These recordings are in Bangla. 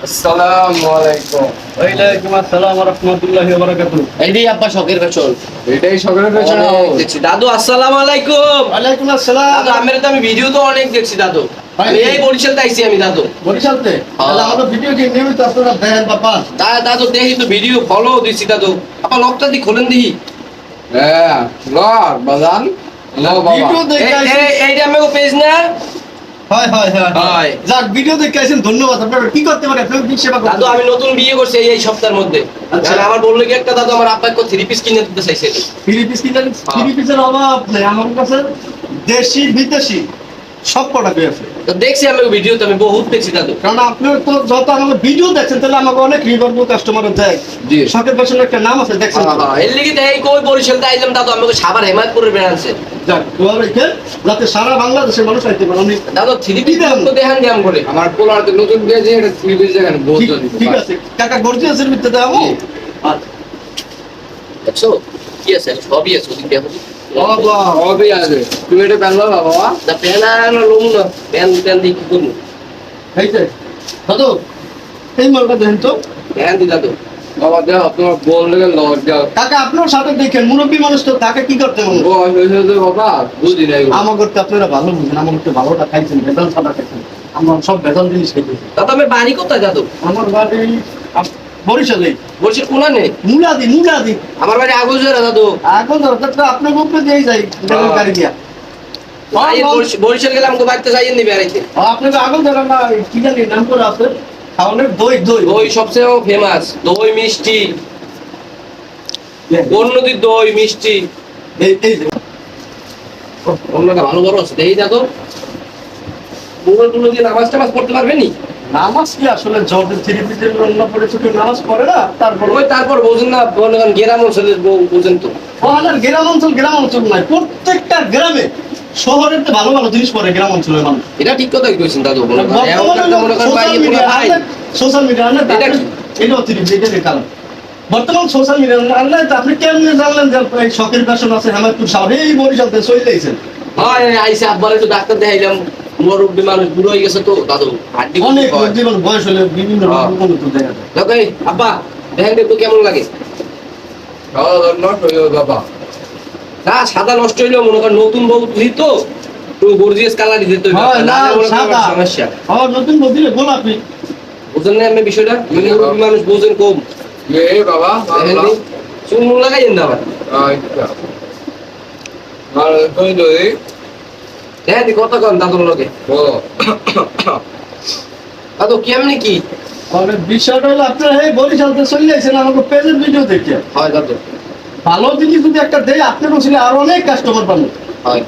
আসসালামু আলাইকুম। ওয়ালাইকুম আসসালাম ওয়া রাহমাতুল্লাহি ওয়া বারাকাতুহু। এইটাই আব্বা শখের পেছন। এটাই সকালের পেছনে অনেক দেখছি দাদু। আসসালামু আলাইকুম। ওয়ালাইকুম আসসালাম। দাদু আমের তো আমি ভিডিও তো অনেক দেখছি দাদু। ভাই, আমি এই বরিশাল আইছি আমি দাদু। বরিশালতে তাহলে আমাদের ভিডিও কি নিয়মিত আপনারা দেখেন বাবা? দাদু দেখি তো ভিডিও ফলো দিছি দাদু। আপা লকটা দি খোলেন দিই। হ্যাঁ লর বাজান লো বাবা। ভিডিও দেখে আইছেন। এইটা আমার পেজ না। হয় হয় হয় হয়। হয়। যাক ভিডিও দেখে আইছেন, ধন্যবাদ। আপনারা কি করতে পারেন? আপনি কি সেবা করতে দাদু আমি নতুন বিয়ে করছি এই সপ্তাহের মধ্যে। আচ্ছা। মানে আমার বললো কি একটা দাদু আমার আব্বা কো 3 পিস কিনে দিতে চাইছে। ফিলিপিস কিনেন? ফিলিপিসের অভাব নেই আমার কাছে। দেশি বিদেশি সব কটা পেয়েছে। তো দেখছি আমি ভিডিও তো আমি বহুত দেখছি দাদু। কারণ আপনি তো যত আমাকে ভিডিও দেখছেন তাহলে আমাকে অনেক রিভারবু কাস্টমার দেয়। জি। শখের পেছনে একটা নাম আছে, দেখছেন তো? এর লিগে তো এই কই বরিশাল আইলাম দাদু আমাকে সাভার হেমায়তপুরের ব্রাঞ্চে। যাক দোয়া রেখেন যাতে সারা বাংলাদেশের মানুষ আইতে পারে। আমি দাদু 3 পিস তো দেখান দিয়াম করে। আমার পোলারতে নতুন পেয়েছে এটা 3 পিস দেখেন বহুত জন। ঠিক আছে কাকা, গর্জিয়াসের ভিতরে দেবো। জি। আচ্ছা দেখছো কি আছে সবই আছে ওদিকে দেখো। বাবা সবই আছে। তুমি এটা পেলো বাবা? না প্যান আর লম না প্যান প্যান দিয়ে কি করবো এই যে দাদু এই মালটা দেখেন তো। প্যান দি দাদু। বাবা দেখো তোমার বোন লেগে লজ্জা। কাকা আপনার সাথে দেখেন, মুরব্বী মানুষ তো তাকে কি করতে মনে হয়? বয়স হয়েছে তো বাবা বুঝি নাই গো। আমার করতে আপনারা ভালো বুঝেন, আমার করতে ভালোটা খাইছেন, বেতন সাদা খাইছেন। আমরা সব বেতন জিনিস খাইতেছি। দাদু আমার বাড়ি কোথায় দাদু? আমার বাড়ি বরিশালে বলছি কোনা নেই। মুলাদি মুলাদি। আমার বাড়ি আগজরা দাদু। এখন তো আপনার উপরে দিয়ে যাই গাড়ি দিয়া। বরিশাল গেলাম তো বাড়িতে যাইয়েন দিবে আর আপনাকে আগুন ধরা না, কি জানি নাম করে আছে খাওয়ানোর দই দই দই সবচেয়ে ফেমাস দই মিষ্টি কোন নদীর দই মিষ্টি এই যে অন্যটা ভালো বড় আছে এই দাদু মোবাইল টুলো দিয়ে নামাজ টামাজ পড়তে পারবে নি? নামাজ কি আসলে জর্জের থ্রি পিসের রান্না করে চোখে নামাজ পড়ে না, তারপর ওই তারপর বোঝেন না গ্রাম অঞ্চলের বোঝেন তো। ওখানে গ্রাম অঞ্চল নাই, প্রত্যেকটা গ্রামে শহরের তো ভালো ভালো জিনিস পড়ে গ্রাম অঞ্চলের মানুষ। এটা ঠিক কথাই কইছেন দাদু। মনে সোশ্যাল মিডিয়া এটা কি? এটাও থ্রি পিস, এটার কারণ বর্তমান সোশ্যাল মিডিয়া আনলে আপনি কেমনে জানলেন যে এই শখের ফ্যাশন আছে হেমায়তপুর শহরে এই বরিশালতে চলে আইছেন? হয় আইসে আব্বার একটু ডাক্তার দেখাইলাম মুরব্বী মানুষ বুড়ো হয়ে গেছে তো দাদু হাড্ডি অনেক জীবন বয়স হলে বিভিন্ন রকম দেখা যায়। দেখো এই আব্বা দেখেন একটু কেমন লাগে। নষ্ট হয়ে যাবে বাবা। না সাদা নষ্ট হইলেও মনে করেন নতুন বউ বুঝি তো একটু গর্জিয়াস কালার দিতে হইবে। হয় না নাহলে মনে করেন সাদা সমস্যা। আমার নতুন বদিলে গোলাপি। বুঝেন না আপনি বিষয়টা? মুরব্বী মানুষ বোঝেন কম। এ বাবা দেখেন নি, চুল মুল লাগাইয়েন না আবার। আচ্ছা আর কই দই দেখেন দি কথা কন দাদুর লোকে। বলো। দাদু কেমনি কি মানে বিষয়টা হলো আপনারা এই বরিশালতে চলে আইছেন আমাকে পেজের ভিডিও দেখে। হয় দাদু? ভালো জিনিস যদি একটা দেয় আপনার ছিল আরো অনেক কাস্টমার পাবেন। হয়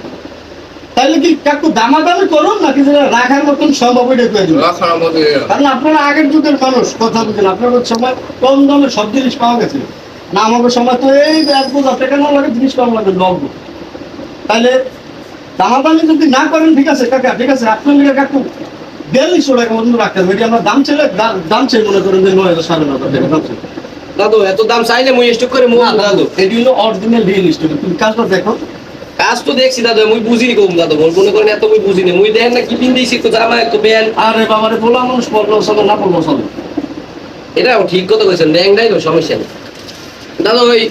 তাহলে কি কাকু দামাদামি করুন নাকি যেটা রাখার মতন সম্ভব ওইটা করে দিন। রাখার মধ্যে কারণ আপনারা আগের যুগের মানুষ, কথা বুঝেন, আপনাদের সময় কম দামে সব জিনিস পাওয়া গেছে না। আমাদের সময় তো এই 1,000 টাকা না লাগে জিনিস পাওয়া লাগে লগ্ন। তাহলে দামাদামি যদি না করেন ঠিক আছে কাকা, ঠিক আছে আপনার লিগে কাকু 4200 টাকা মতন রাখতে হবে। এটি আমরা দাম ছেলে দাম চাই মনে করেন যে 9,000 9,500 টাকা দাম চাই। দাদু এত দাম চাইলে মুই স্টক করে মুখ দাদু। এটি হলো অরিজিনাল রিয়েল স্টোরি। তুমি কাজটা দেখো। কাজ তো দেখছি দাদু মুই বুঝিনি কম দাদু মোর মনে করেন এত মুই বুঝিনি। মুই দেখেন না কি পিন দিয়েছি একটু জামা একটু প্যান্ট। আরে বাবারে বলা মানুষ পড়লো চলো না পড়লো চলো। এটাও ঠিক কথা কইছেন ব্যাংক নাই তো সমস্যা নেই। দাদু ওই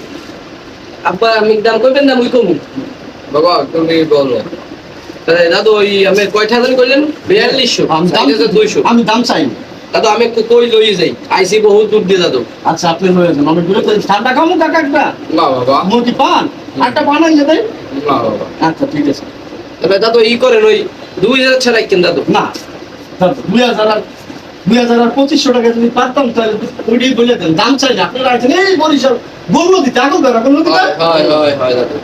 আব্বা আমি দাম কইবেন না মুই কমু? বাবা তুমি বলো। তাহলে দাদু ওই আমি কয়টা জানি কইলেন 4200 4200। আমি দাম চাই না। দাদু আমি একটু কই লই যাই আইসি বহুত দূর দিয়ে দাদু। আচ্ছা আপনি হয়ে যান, আমি দূরে ঠান্ডা খাবো কাকা একটা না বাবা মুরগি পান একটা বানাই যেতে। না বাবা আচ্ছা ঠিক আছে। তবে দাদু ই করেন ওই 2000 ছাড়া কেন দাদু? না 2,000 আর 2,500 টাকা যদি পারতাম তাহলে ওইটাই বলে দেন। দাম চাই না। আপনারা আছেন এই বরিশাল গরু দিতে আগল ধরা গরু দিতে। হয় দাদু।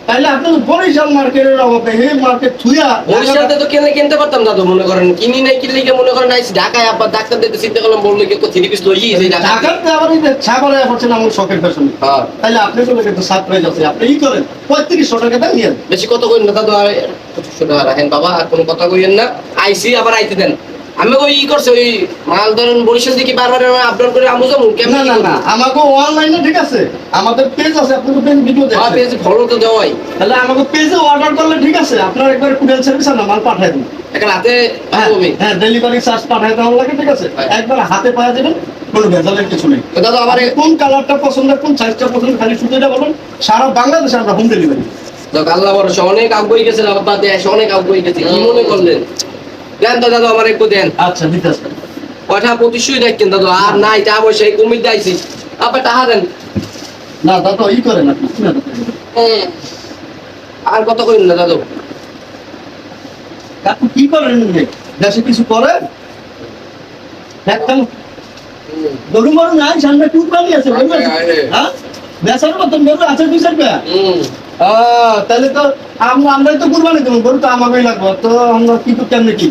তাহলে আপনাদের বরিশাল মার্কেটের অভাবে এই মার্কেট থুয়া বরিশালতে তো কিনতে পারতাম দাদু মনে করেন কিনি নাই কিনলে কি মনে করেন আইসি ঢাকায় আব্বা ডাক্তার দিতে চিন্তা করলাম বললো কি 3 পিস লই যাই ঢাকা। ঢাকাতে আবার এই যে ছাগলে হচ্ছে না আমার শখের ফ্যাশন। হ্যাঁ তাহলে আপনি চলে কিন্তু সারপ্রাইজ আছে। আপনি ই করেন 3500 টাকা দেন নিয়েন। বেশি কথা কইন না দাদু আর 2500 টাকা রাখেন বাবা আর কোনো কথা কইেন না। আইসি আবার আইতে দেন। আমি ওই ই করছে ওই মাল ধরেন বরিশাল থেকে বারবার আপলোড করে আমু যাবো কেমন? না আমাকে অনলাইনে ঠিক আছে, আমাদের পেজ আছে, আপনাদের পেজ ভিডিও হ্যাঁ দেখেন। পেজ ফলো তো দেওয়াই। তাহলে আমাকে পেজে অর্ডার করলে ঠিক আছে, আপনার একবার কুরিয়ার সার্ভিস আর মাল পাঠিয়ে দিন। একটা হাতে হ্যাঁ পাবো আমি। হ্যাঁ ডেলিভারি চার্জ পাঠাই দেওয়া লাগে, ঠিক আছে? হ্যাঁ। একবার হাতে পাওয়া যাবেন, কোনো ভেজালের কিছু নেই। তো দাদা আমার কোন কালারটা পছন্দ, কোন সাইজটা পছন্দ, খালি শুধু এটা বলুন, সারা বাংলাদেশে আমরা হোম ডেলিভারি। আল্লাহ ভরসা অনেক আগুই গেছে আব্বা, দেশ অনেক আগুই গেছে, কি মনে করলেন? দেন তো দাদা আমার একটু দেন, আচ্ছা দিতে আসবেন। কয়টা প্রতিশোধ দেখছেন দাদা, আর নাই তা বসে কমিয়ে দিয়েছি, আবার টাকা দেন। না দাদা ই করেন আপনি, কি না দাদা? আর কত করেন না দাদু? আপনি কি করেন রে? দেশে কিছু করেন? একদম গরু মরু নাই, সামনে কুরবানি আছে, গরু আছে। হ্যাঁ বেচার মতন গরু আছে 2-4 তাহলে তো আমরাই তো কুরবানি দেবো, গরু তো আমাকেই লাগবে, তো আমরা কি কেমনে কি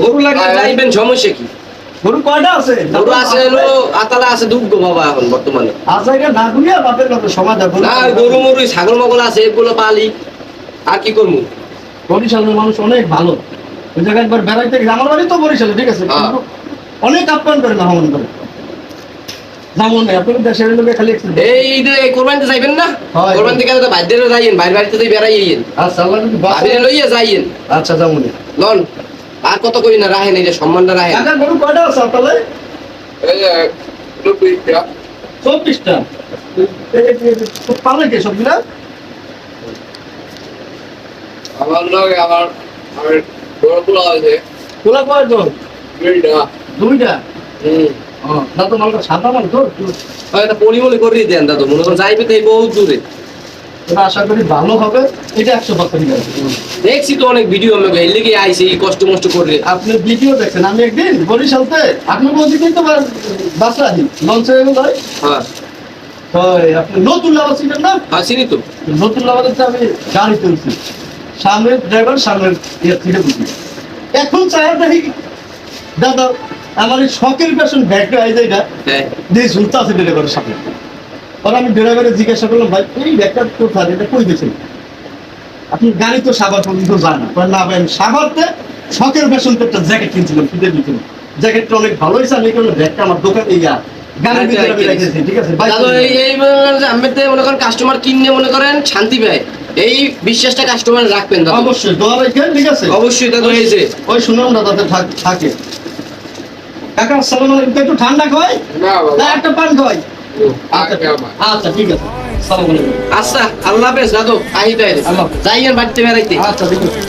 গরু লাগে যাইবেন, সমস্যা কি? গরু কয়টা আছে? গরু আছে হলো আতালা আছে দুগ্ধ বাবা এখন বর্তমানে। আছে এটা না গুলিয়া বাপের কথা সময় দেখো না গরু মরু ছাগল মগল আছে, এগুলো পালি, আর কি করবো? বরিশালের মানুষ অনেক ভালো, ওই জায়গায় একবার বেড়াইতে গেছে, আমার বাড়ি তো বরিশালে, ঠিক আছে? হ্যাঁ। কিন্তু অনেক আপ্যায়ন করে না হমন করে, যেমন নেই আপনাদের দেশের লোকে খালি এই যে কোরবানিতে যাইবেন না, হয়। কোরবানি থেকে তো বাইরে যাইয়েন, বাইরে বাড়িতে তো বেড়াইয়েন, আচ্ছা আল্লাহ যদি বাঁচায়। ভাবিরে লইয়া যাইয়েন। আচ্ছা যেমন লন আর কত করি না রাহেন, এই যে সম্মানটা রাহেন। কাকা গরু কয়টা আছে আপনাদের? এই যে 24টা 24টা। পালে কে সবগুলা? আমার লগে আমার বড়গুলো আছে তোলা কয়জন? 2টা 2টা। না তো মালটা সাদা মাল তো, একটা পরিমলি করে দেন দাদু, মনে করেন যাইবে তো এই বহুত দূরে। এটা আশা করি ভালো হবে, এটা 100% হবে। দেখছি তো অনেক ভিডিও, আমি এর লেগে আইছি এই কষ্ট মষ্ট করে। আপনি ভিডিও দেখছেন, আমি একদিন বরিশালতে আপনার ওদিকেই তো বাসরাহি লঞ্চে হয়। হ্যাঁ আপনি নতুন লাভা ছিলেন না? হ্যাঁ চিনি তো। নতুন লাভাতে আমি গাড়ি তুলছি, সামনের ড্রাইভার সামনের সিটে বুঝি। এখন চায় দেখি দাদা আমার এই শখের পেছন ব্যাগটা আই যায় এটা হ্যাঁ দিয়ে ঝুলতে আছে ড্রাইভারের সাথে। পরে আমি ড্রাইভারে জিজ্ঞাসা করলাম, ভাই এই ব্যাগটা কোথায়, এটা কই দিয়েছেন? আপনি গাড়ি তো সাভার পর্যন্ত যায় না। বলে, না ভাই আমি সাভারতে শখের পেছন একটা জ্যাকেট কিনছিলাম, কিনে দিয়েছিলাম, জ্যাকেটটা অনেক ভালো হয়েছে, আমি এই কারণে ব্যাগটা আমার দোকানে গাড়ির ভিতরে আমি রেখেছি, ঠিক আছে? দাদু এই মনে করেন যে আমেতে মনে করেন কাস্টমার কিনে মনে করেন শান্তি পায়, এই বিশ্বাসটা কাস্টমার রাখবেন দাদু। অবশ্যই দোয়া রেখেন, ঠিক আছে? অবশ্যই দাদু এই যে ওই সুনামটা তাতে থাকে। কাকা আসসালামু আলাইকুম, একটু ঠান্ডা খাওয়াই না না বাবা একটা পান খাওয়াই? আগে আমার আচ্ছা ঠিক আছে, আসসালামু আলাইকুম। আচ্ছা আল্লাহ হাফেজ দাদু, আহি তাই আল্লাহ। যাইয়েন বাড়িতে বেড়াইতে। আচ্ছা ঠিক আছে।